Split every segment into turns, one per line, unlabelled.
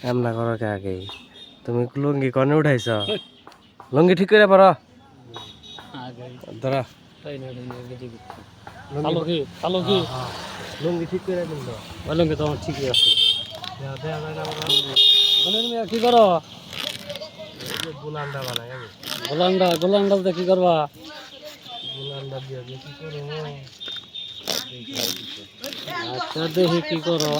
এমনা করো কে আগে তুমি লুঙ্গি কনে উঠাইছ লুঙ্গি ঠিক করে পারো ধরা লুঙ্গি ঠিক করে দিল
লুঙ্গি তো আমার ঠিকই আছে কি করো
গুলান্ডা বানাই আমি
গোলান্ডা কি করবা
গুলান্ডা দিয়ে কি করবো
আচ্ছা দেখি কি করো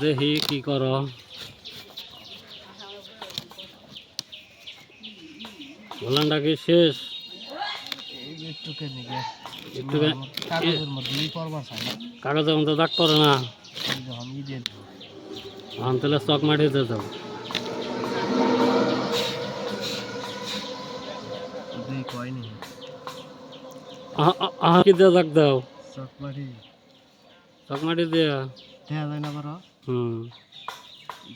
দেখি কি করো গোলান্ডা কি শেষ কাগজের মধ্যে দাগ পড়ে না তাহলে চক মাটিতে যাও কি দিয়ে দাগ দাও চক মাটি দিয়া
দেখা যায় না পারো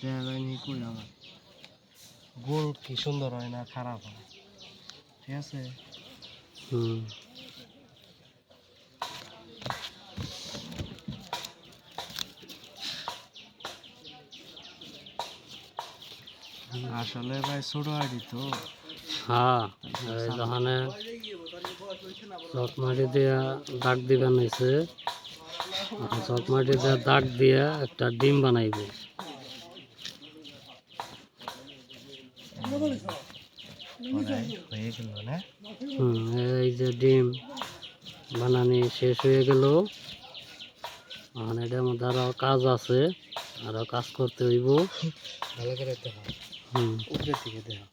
দেখা যায়নি কই আমার গোল কি সুন্দর হয় না খারাপ হয় ঠিক আছে আসলে ভাই ছোট আইডি তো
হ্যাঁ যখানে চক মাটি দিয়া দাগ দিবেন হয়েছে চক মাটি দিয়া দাগ দিয়া একটা ডিম বানাইবে
হয়ে গেল না
এই যে ডিম বানানি শেষ হয়ে গেল এটার মধ্যে আরো কাজ আছে আরো কাজ করতে হইব
ভালো করে দেখা উপরে থেকে দেখা